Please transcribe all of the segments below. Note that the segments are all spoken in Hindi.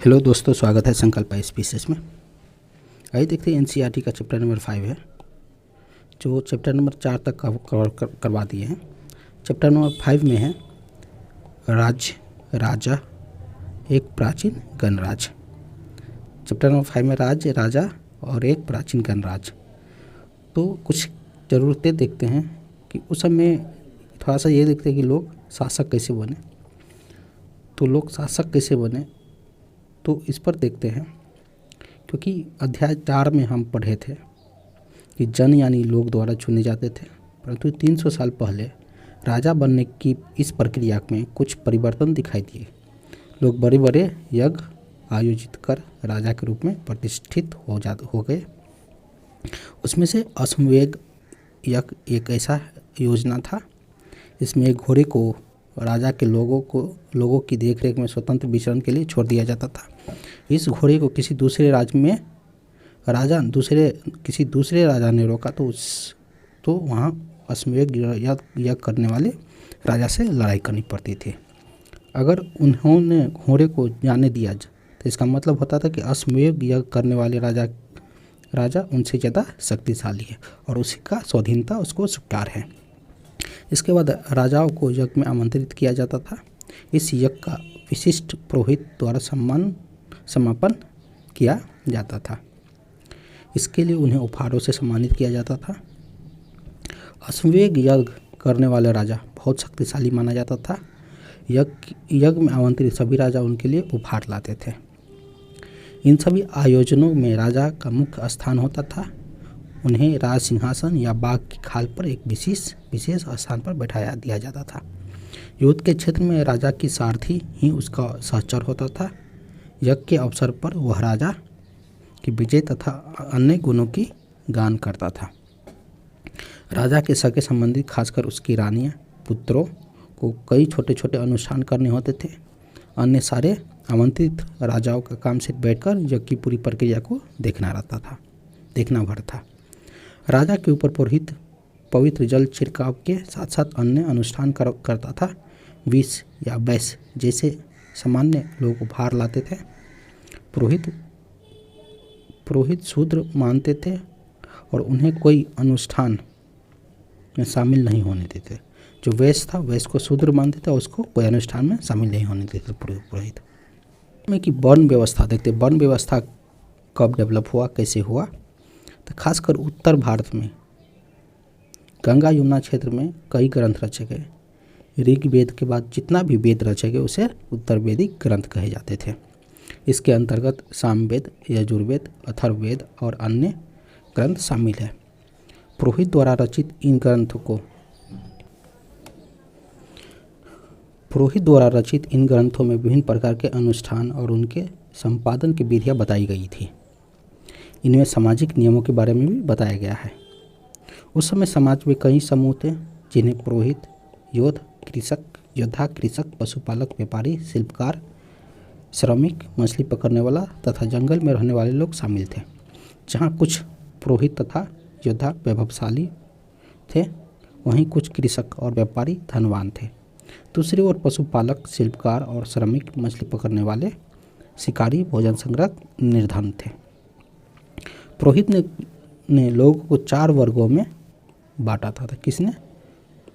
हेलो दोस्तों, स्वागत है संकल्प स्पीसेस में। आइए देखते हैं एनसीईआरटी का चैप्टर नंबर 5 है, जो चैप्टर नंबर 4 तक कवर करवा दिए हैं। चैप्टर नंबर 5 में है राज्य, राजा, एक प्राचीन गणराज्य। चैप्टर नंबर 5 में राज्य, राजा और एक प्राचीन गणराज्य। तो कुछ ज़रूरतें देखते हैं कि उस समय थोड़ा सा ये देखते हैं कि लोग शासक कैसे बने। तो लोग शासक कैसे बने तो इस पर देखते हैं, क्योंकि अध्याय 4 में हम पढ़े थे कि जन यानी लोग द्वारा चुने जाते थे, परंतु 300 साल पहले राजा बनने की इस प्रक्रिया में कुछ परिवर्तन दिखाई दिए। लोग बड़े बड़े यज्ञ आयोजित कर राजा के रूप में प्रतिष्ठित हो गए। उसमें से अश्वमेध यज्ञ एक ऐसा योजना था। इसमें एक घोड़े को राजा के लोगों की देखरेख में स्वतंत्र विचरण के लिए छोड़ दिया जाता था। इस घोड़े को किसी दूसरे राजा ने रोका तो वहाँ अश्वमेध यज्ञ करने वाले राजा से लड़ाई करनी पड़ती थी। अगर उन्होंने घोड़े को जाने दिया तो इसका मतलब होता था कि अश्वमेध यज्ञ करने वाले राजा उनसे ज़्यादा शक्तिशाली है और उसी का स्वाधीनता उसको स्वीकार है। इसके बाद राजाओं को यज्ञ में आमंत्रित किया जाता था। इस यज्ञ का विशिष्ट पुरोहित द्वारा समापन किया जाता था। इसके लिए उन्हें उपहारों से सम्मानित किया जाता था। अश्वमेध यज्ञ करने वाले राजा बहुत शक्तिशाली माना जाता था। यज्ञ में आमंत्रित सभी राजा उनके लिए उपहार लाते थे। इन सभी आयोजनों में राजा का मुख्य स्थान होता था। उन्हें राज सिंहासन या बाघ की खाल पर एक विशेष स्थान पर बैठाया दिया जाता था। युद्ध के क्षेत्र में राजा की सारथी ही उसका सहचर होता था। यज्ञ के अवसर पर वह राजा की विजय तथा अन्य गुणों की गान करता था। राजा के सगे संबंधी, खासकर उसकी रानियां, पुत्रों को कई छोटे छोटे अनुष्ठान करने होते थे। अन्य सारे आमंत्रित राजाओं का काम सिर्फ बैठकर यज्ञ की पूरी प्रक्रिया को देखना भर था। राजा के ऊपर पुरोहित पवित्र जल छिड़काव के साथ साथ अन्य अनुष्ठान करता था। विष या वैस जैसे सामान्य लोग उपहार लाते थे। पुरोहित शूद्र मानते थे और उन्हें कोई अनुष्ठान में शामिल नहीं होने देते। जो वैश्य था, वैश्य को शूद्र मानते थे और उसको कोई अनुष्ठान में शामिल नहीं होने देते पुरोहित में। कि वर्ण व्यवस्था देखते, वर्ण व्यवस्था कब डेवलप हुआ, कैसे हुआ। तो खासकर उत्तर भारत में गंगा यमुना क्षेत्र में कई ग्रंथ रचे गए। ऋग्वेद के बाद जितना भी वेद रचे गए उसे उत्तर वैदिक ग्रंथ कहे जाते थे। इसके अंतर्गत सामवेद, यजुर्वेद, अथर्ववेद और अन्य ग्रंथ शामिल है। पुरोहित द्वारा रचित इन ग्रंथों में विभिन्न प्रकार के अनुष्ठान और उनके संपादन की विधियाँ बताई गई थी। इनमें सामाजिक नियमों के बारे में भी बताया गया है। उस समय समाज में कई समूह थे, जिन्हें पुरोहित, योद्धा, कृषक, पशुपालक, व्यापारी, शिल्पकार, श्रमिक, मछली पकड़ने वाला तथा जंगल में रहने वाले लोग शामिल थे। जहाँ कुछ पुरोहित तथा योद्धा वैभवशाली थे, वहीं कुछ कृषक और व्यापारी धनवान थे। दूसरी ओर पशुपालक, शिल्पकार और श्रमिक, मछली पकड़ने वाले, शिकारी, भोजन संग्रह निर्धन थे। पुरोहित ने लोगों को 4 वर्गों में बांटा था। किसने?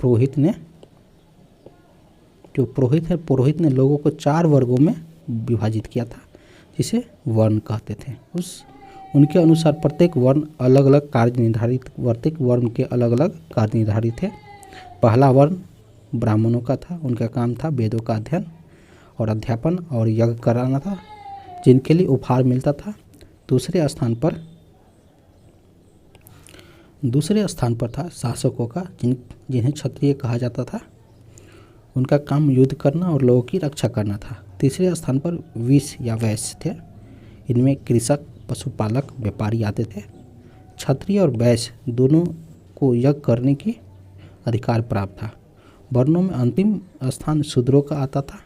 पुरोहित ने। जो पुरोहित ने लोगों को 4 वर्गों में विभाजित किया था, जिसे वर्ण कहते थे। उनके अनुसार प्रत्येक वर्ण के अलग अलग कार्य निर्धारित थे। पहला वर्ण ब्राह्मणों का था। उनका काम था वेदों का अध्ययन और अध्यापन और यज्ञ कराना था, जिनके लिए उपहार मिलता था। दूसरे स्थान पर था शासकों का, जिन्हें क्षत्रिय कहा जाता था। उनका काम युद्ध करना और लोगों की रक्षा करना था। तीसरे स्थान पर विष या वैश्य थे। इनमें कृषक, पशुपालक, व्यापारी आते थे। क्षत्रिय और वैश्य दोनों को यज्ञ करने की अधिकार प्राप्त था। वर्णों में अंतिम स्थान शूद्रों का आता था।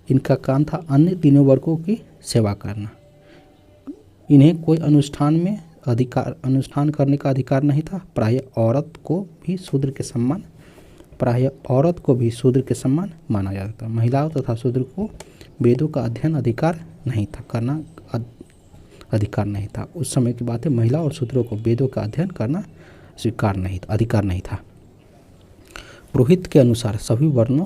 इनका काम था अन्य तीनों वर्गों की सेवा करना। इन्हें कोई अनुष्ठान करने का अधिकार नहीं था। प्रायः औरत को भी शूद्र के समान माना जाता था। महिलाओं तथा शूद्र को वेदों का अध्ययन अधिकार नहीं था, करना अधिकार नहीं था। उस समय की बात है, महिला और शूद्रों को वेदों का अध्ययन करना स्वीकार नहीं था, अधिकार नहीं था। पुरोहित के अनुसार सभी वर्णों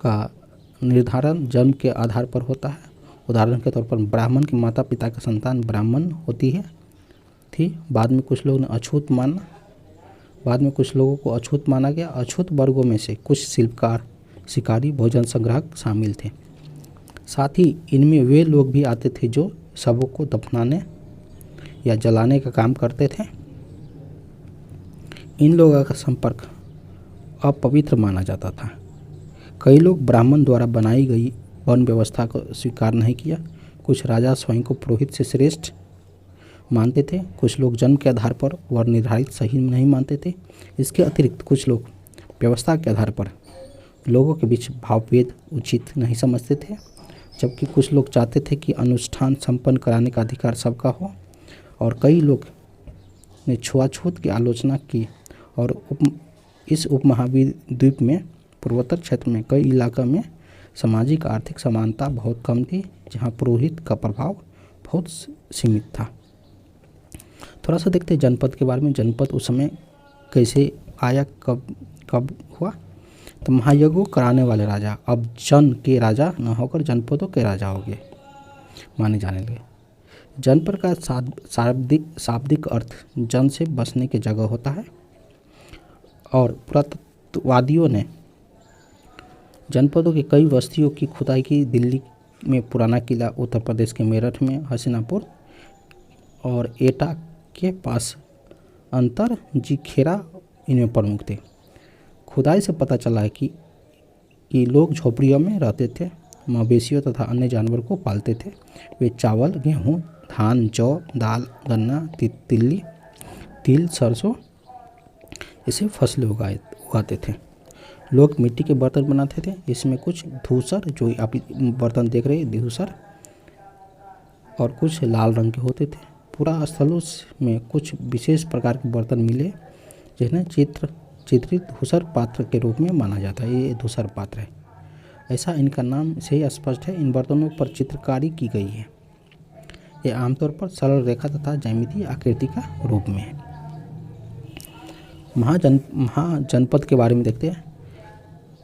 का निर्धारण जन्म के आधार पर होता है। उदाहरण के तौर पर ब्राह्मण के माता पिता की संतान ब्राह्मण होती है थी। बाद में कुछ लोगों को अछूत माना गया। अछूत वर्गों में से कुछ शिल्पकार, शिकारी, भोजन संग्राहक शामिल थे। साथ ही इनमें वे लोग भी आते थे जो शवों को दफनाने या जलाने का काम करते थे। इन लोगों का संपर्क अपवित्र माना जाता था। कई लोग ब्राह्मण द्वारा बनाई गई वर्ण व्यवस्था को स्वीकार नहीं किया। कुछ राजा स्वयं को पुरोहित से श्रेष्ठ मानते थे। कुछ लोग जन्म के आधार पर वर्ण निर्धारित सही नहीं मानते थे। इसके अतिरिक्त कुछ लोग व्यवस्था के आधार पर लोगों के बीच भावभेद उचित नहीं समझते थे, जबकि कुछ लोग चाहते थे कि अनुष्ठान संपन्न कराने का अधिकार सबका हो। और कई लोग ने छुआछूत की आलोचना की और इस उपमहाद्वीप में पूर्वोत्तर क्षेत्र में कई इलाकों में सामाजिक आर्थिक समानता बहुत कम थी, जहां पुरोहित का प्रभाव बहुत सीमित था। थोड़ा सा देखते हैं जनपद के बारे में। जनपद उस समय कैसे आया, कब हुआ। तो महायज्ञों कराने वाले राजा अब जन के राजा न होकर जनपदों के राजा हो गए, माने जाने लगे। जनपद का शाब्दिक अर्थ जन से बसने की जगह होता है। और पुरातत्ववादियों ने जनपदों की कई बस्तियों की खुदाई की। दिल्ली में पुराना किला, उत्तर प्रदेश के मेरठ में हसीनापुर और एटा के पास अंतर जीखेरा इनमें प्रमुख थे। खुदाई से पता चला है कि लोग झोपड़ियों में रहते थे, मवेशियों तथा अन्य जानवर को पालते थे। वे चावल, गेहूँ, धान, जौ, दाल, गन्ना, तिल, सरसों ऐसे फसलें उगाते थे। लोग मिट्टी के बर्तन बनाते थे। इसमें कुछ धूसर, जो आप बर्तन देख रहे हैं धूसर, और कुछ लाल रंग के होते थे। पूरा स्थलों में कुछ विशेष प्रकार के बर्तन मिले जिन्हें चित्रित धूसर पात्र के रूप में माना जाता है। ये धूसर पात्र है, ऐसा इनका नाम से ही स्पष्ट है। इन बर्तनों पर चित्रकारी की गई है। ये आमतौर पर सरल रेखा तथा ज्यामितीय आकृति का रूप में है। महाजनपद के बारे में देखते हैं।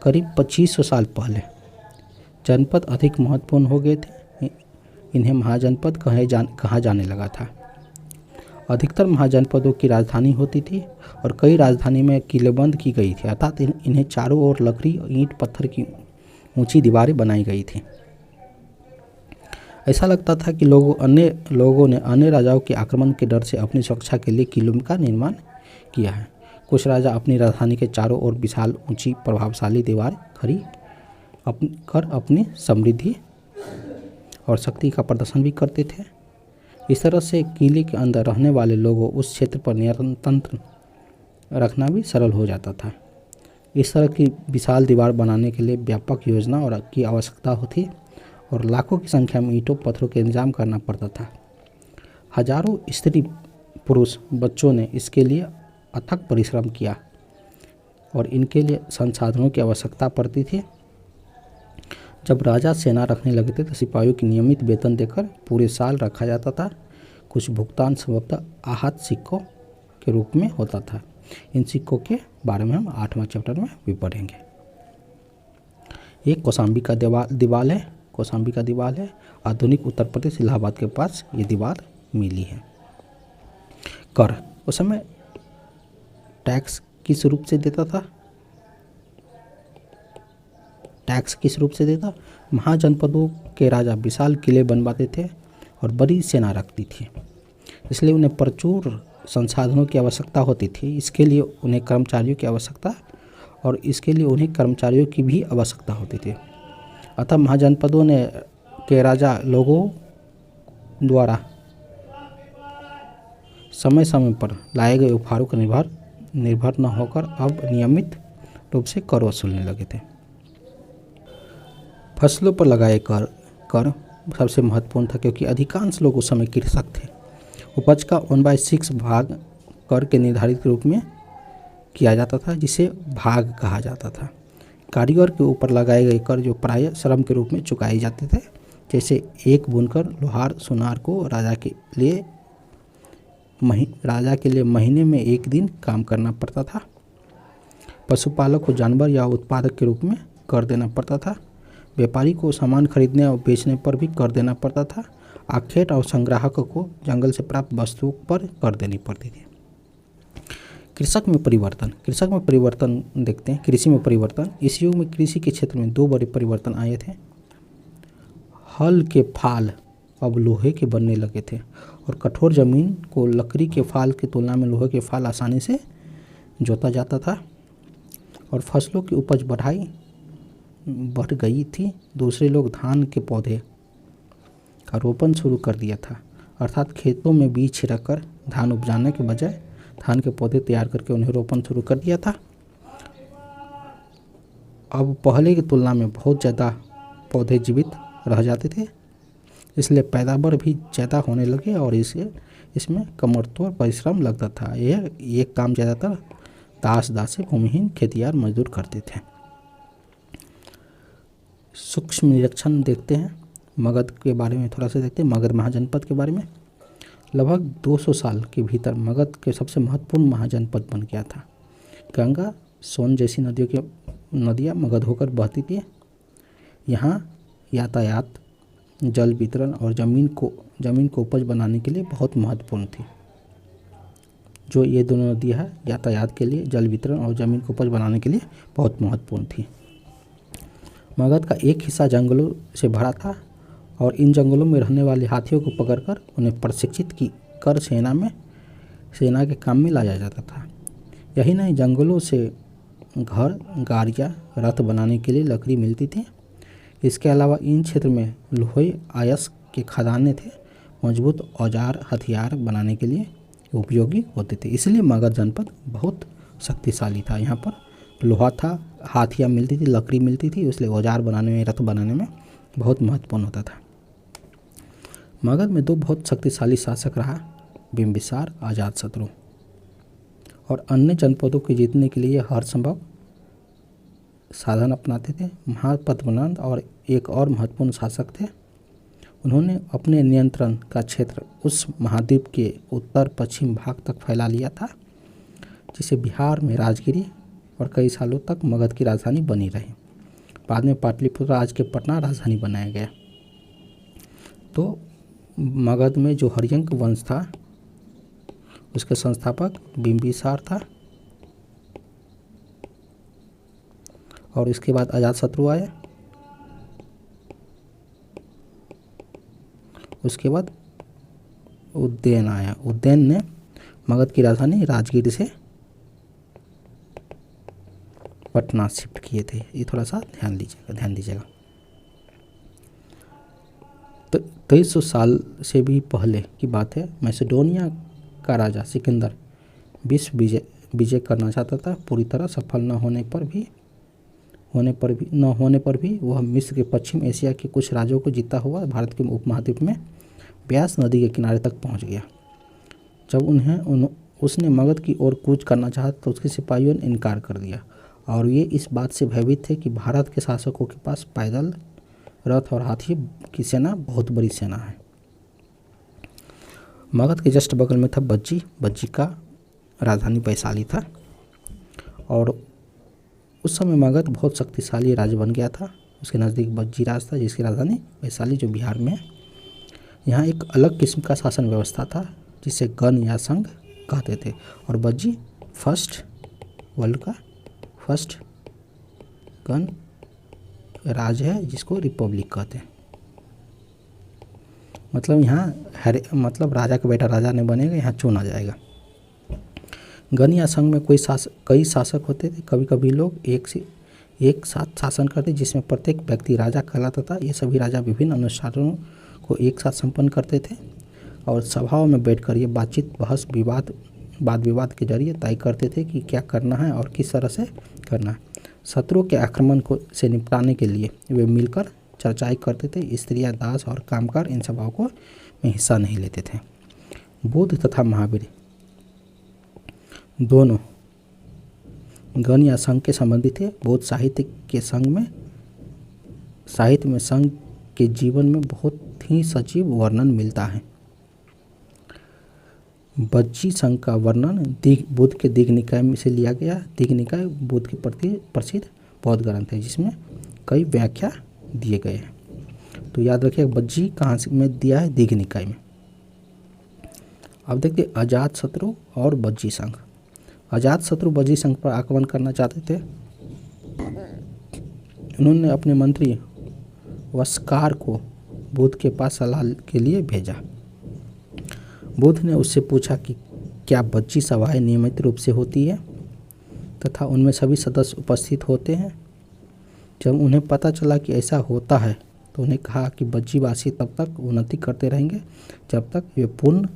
करीब 2500 साल पहले जनपद अधिक महत्वपूर्ण हो गए थे। इन्हें महाजनपद कहा जाने लगा था। अधिकतर महाजनपदों की राजधानी होती थी और कई राजधानी में किलेबंद की गई थी, अर्थात इन्हें चारों ओर लकड़ी, ईंट, पत्थर की ऊंची दीवारें बनाई गई थी। ऐसा लगता था कि लोगों ने अन्य राजाओं के आक्रमण के डर से अपनी सुरक्षा के लिए किलों का निर्माण किया है। कुछ राजा अपनी राजधानी के चारों ओर विशाल, ऊंची, प्रभावशाली दीवार खड़ी कर अपनी समृद्धि और शक्ति का प्रदर्शन भी करते थे। इस तरह से किले के अंदर रहने वाले लोगों उस क्षेत्र पर नियंत्रण रखना भी सरल हो जाता था। इस तरह की विशाल दीवार बनाने के लिए व्यापक योजना और की आवश्यकता होती और लाखों की संख्या में ईंटों पत्थरों का इंतजाम करना पड़ता था। हजारों स्त्री, पुरुष, बच्चों ने इसके लिए अथक परिश्रम किया और इनके लिए संसाधनों की आवश्यकता पड़ती थी। जब राजा सेना रखने लगे थे तो सिपाहियों की नियमित वेतन देकर पूरे साल रखा जाता था। कुछ भुगतान संभवतः आहत सिक्कों के रूप में होता था। इन सिक्कों के बारे में हम 8वां चैप्टर में भी पढ़ेंगे। एक कौशाम्बी का दीवाल है। आधुनिक उत्तर प्रदेश इलाहाबाद के पास ये दीवार मिली है। कर उस समय टैक्स किस रूप से देता था? महाजनपदों के राजा विशाल किले बनवाते थे और बड़ी सेना रखती थी, इसलिए उन्हें प्रचुर संसाधनों की आवश्यकता होती थी। इसके लिए उन्हें कर्मचारियों की भी आवश्यकता होती थी। अतः महाजनपदों के राजा लोगों द्वारा समय समय पर लाए गए उपहारों पर निर्भर न होकर अब नियमित रूप से कर वसूलने लगे थे। फसलों पर लगाए कर सबसे महत्वपूर्ण था, क्योंकि अधिकांश लोग उस समय कृषक थे। उपज का 1/6 भाग कर के निर्धारित रूप में किया जाता था, जिसे भाग कहा जाता था। कारीगर के ऊपर लगाए गए कर जो प्रायः श्रम के रूप में चुकाए जाते थे। जैसे एक बुनकर लोहार सुनार को राजा के लिए महीने में एक दिन काम करना पड़ता था। पशुपालक को जानवर या उत्पादक के रूप में कर देना पड़ता था। व्यापारी को सामान खरीदने और बेचने पर भी कर देना पड़ता था। आखेट और संग्राहक को जंगल से प्राप्त वस्तुओं पर कर देनी पड़ती थी। कृषि में परिवर्तन देखते हैं। कृषि में परिवर्तन, इस युग में कृषि के क्षेत्र में 2 बड़े परिवर्तन आए थे। हल के फाल अब लोहे के बनने लगे थे और कठोर जमीन को लकड़ी के फाल की तुलना में लोहे के फाल आसानी से जोता जाता था और फसलों की उपज बढ़ गई थी। दूसरे लोग धान के पौधे का रोपण शुरू कर दिया था, अर्थात खेतों में बीज छिड़ककर धान उपजाने के बजाय धान के पौधे तैयार करके उन्हें रोपण शुरू कर दिया था। अब पहले की तुलना में बहुत ज़्यादा पौधे जीवित रह जाते थे, इसलिए पैदावार भी ज़्यादा होने लगे और इसमें कमरतोड़ परिश्रम लगता था। ये काम ज़्यादातर दासी भूमिहीन खेतियार मजदूर करते थे। सूक्ष्म निरीक्षण देखते हैं। मगध के बारे में थोड़ा सा देखते हैं। मगध महाजनपद के बारे में लगभग 200 साल के भीतर मगध के सबसे महत्वपूर्ण महाजनपद बन गया था। गंगा, सोन जैसी नदियाँ मगध होकर बहती थी। यहाँ यातायात, जल वितरण और जमीन को उपज बनाने के लिए बहुत महत्वपूर्ण थी। जो ये दोनों नदियाँ हैं यातायात के लिए, जल वितरण और जमीन को उपज बनाने के लिए बहुत महत्वपूर्ण थी। मगध का एक हिस्सा जंगलों से भरा था और इन जंगलों में रहने वाले हाथियों को पकड़कर उन्हें प्रशिक्षित कर सेना के काम में लाया जाता था। यही नहीं, जंगलों से घर, गाड़ियाँ, रथ बनाने के लिए लकड़ी मिलती थी। इसके अलावा इन क्षेत्र में लोहे अयस्क के खदाने थे। मजबूत औजार हथियार बनाने के लिए उपयोगी होते थे, इसलिए मगध जनपद बहुत शक्तिशाली था। यहाँ पर लोहा था, हाथियाँ मिलती थी, लकड़ी मिलती थी, इसलिए औजार बनाने में, रथ बनाने में बहुत महत्वपूर्ण होता था। मगध में 2 बहुत शक्तिशाली शासक रहा, बिंबिसार, अजातशत्रु, और अन्य जनपदों को जीतने के लिए हर संभव साधन अपनाते थे। महापद्मनंद और एक और महत्वपूर्ण शासक थे। उन्होंने अपने नियंत्रण का क्षेत्र उस महाद्वीप के उत्तर पश्चिम भाग तक फैला लिया था, जिसे बिहार में राजगिरी और कई सालों तक मगध की राजधानी बनी रही। बाद में पाटलिपुत्र आज के पटना राजधानी बनाया गया। तो मगध में जो हर्यंक वंश था उसके संस्थापक बिंबिसार था और इसके बाद अजातशत्रु आया। उसके बाद उदयन आया। उदयन ने मगध की राजधानी राजगीर से पटना शिफ्ट किए थे। ये थोड़ा सा ध्यान दीजिएगा। तो 2300 साल से भी पहले की बात है। मैसेडोनिया का राजा सिकंदर विश्व विजय करना चाहता था। पूरी तरह सफल न होने पर भी वह मिस्र के पश्चिम एशिया के कुछ राज्यों को जीता हुआ भारत के उपमहाद्वीप में ब्यास नदी के किनारे तक पहुंच गया। जब उसने मगध की ओर कूच करना चाहा तो उसके सिपाहियों ने इनकार कर दिया और ये इस बात से भयभीत थे कि भारत के शासकों के पास पैदल, रथ और हाथी की सेना बहुत बड़ी सेना है। मगध के जस्ट बगल में था बज्जी का राजधानी वैशाली था और उस समय मगध बहुत शक्तिशाली राज्य बन गया था। उसके नज़दीक बज्जी राज था जिसकी राजधानी वैशाली जो बिहार में है। यहाँ एक अलग किस्म का शासन व्यवस्था था जिसे गण या संघ कहते थे और बज्जी वर्ल्ड का फर्स्ट गण राज है जिसको रिपब्लिक कहते हैं। मतलब यहाँ राजा का बेटा राजा नहीं बनेगा, यहाँ चुना जाएगा। गण या संघ में कई शासक होते थे। कभी कभी लोग एक साथ शासन करते जिसमें प्रत्येक व्यक्ति राजा कहलाता था। ये सभी राजा विभिन्न अनुष्ठानों को एक साथ संपन्न करते थे और सभाओं में बैठकर ये बातचीत, बहस, वाद विवाद के जरिए तय करते थे कि क्या करना है और किस तरह से करना है। शत्रुओं के आक्रमण से निपटाने के लिए वे मिलकर चर्चाएं करते थे। स्त्रियां, दास और कामगार इन सभाओं में हिस्सा नहीं लेते थे। बुद्ध तथा महावीर दोनों गण या संघ के संबंधी थे। बौद्ध साहित्य में संघ के जीवन में बहुत ही सजीव वर्णन मिलता है। बज्जी संघ का वर्णन बुद्ध के दीघ निकाय में से लिया गया। दीघ निकाय बुद्ध के प्रति प्रसिद्ध बौद्ध ग्रंथ है जिसमें कई व्याख्या दिए गए हैं। तो याद रखिए बज्जी कहाँ से में दिया है, दीघ निकाय में। अब देखते अजातशत्रु और बज्जी संघ। अजातशत्रु बज्जी संघ पर आक्रमण करना चाहते थे। उन्होंने अपने मंत्री वस्कार को बुद्ध के पास सलाह के लिए भेजा। बुद्ध ने उससे पूछा कि क्या बज्जी सभाएं नियमित रूप से होती है तथा उनमें सभी सदस्य उपस्थित होते हैं। जब उन्हें पता चला कि ऐसा होता है तो उन्हें कहा कि बज्जीवासी तब तक उन्नति करते रहेंगे जब तक वे पूर्ण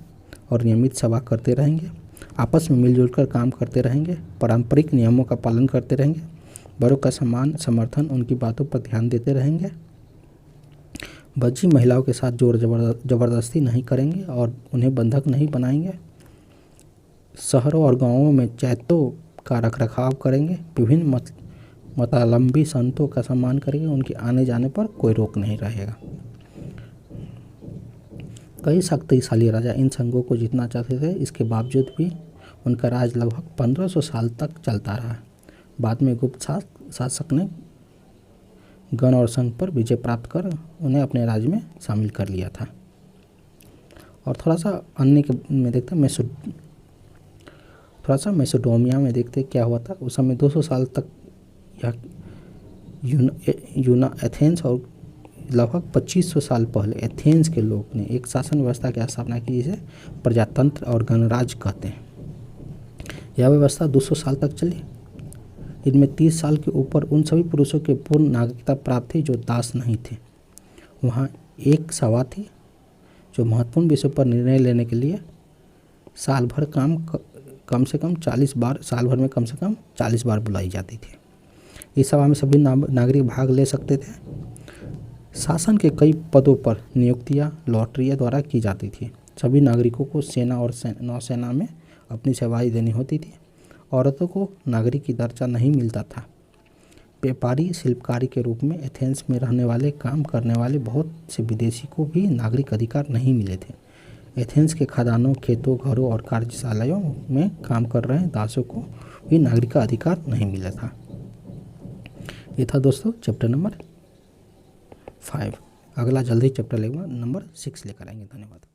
और नियमित सभा करते रहेंगे, आपस में मिलजुल कर काम करते रहेंगे, पारंपरिक नियमों का पालन करते रहेंगे, बड़ों का सम्मान समर्थन उनकी बातों पर ध्यान देते रहेंगे। बज्जी महिलाओं के साथ जोर जबरदस्ती नहीं करेंगे और उन्हें बंधक नहीं बनाएंगे। शहरों और गांवों में चैत्यों का रखरखाव करेंगे। विभिन्न मतावलंबी संतों का सम्मान करेंगे। उनके आने जाने पर कोई रोक नहीं रहेगा। कई शक्तिशाली राजा इन संघों को जीतना चाहते थे। इसके बावजूद भी उनका राज लगभग 1500 साल तक चलता रहा। बाद में गुप्त शासक ने गण और संघ पर विजय प्राप्त कर उन्हें अपने राज्य में शामिल कर लिया था। और थोड़ा सा अन्य के में देखते हैं मेसोपोटामिया में देखते क्या हुआ था। उस समय 200 साल तक यह एथेंस और लगभग 2500 साल पहले एथेंस के लोग ने एक शासन व्यवस्था की स्थापना की जिसे प्रजातंत्र और गणराज्य कहते हैं। यह व्यवस्था 200 साल तक चली। इनमें 30 साल के ऊपर उन सभी पुरुषों के पूर्ण नागरिकता प्राप्त थी जो दास नहीं थे। वहाँ एक सभा थी जो महत्वपूर्ण विषय पर निर्णय लेने के लिए साल भर कम से कम 40 बार बुलाई जाती थी। इस सभा में सभी नागरिक भाग ले सकते थे। शासन के कई पदों पर नियुक्तियां लॉटरी द्वारा की जाती थी। सभी नागरिकों को सेना और नौसेना में अपनी सेवाएं देनी होती थी। औरतों को नागरिक की दर्जा नहीं मिलता था। व्यापारी शिल्पकारी के रूप में एथेंस में रहने वाले काम करने वाले बहुत से विदेशी को भी नागरिक अधिकार नहीं मिले थे। एथेंस के खदानों, खेतों, घरों और कार्यशालाओं में काम कर रहे दासों को भी नागरिक का अधिकार नहीं मिला था। ये था दोस्तों चैप्टर नंबर 5। अगला जल्दी चैप्टर नंबर 6 लेकर आएंगे। धन्यवाद।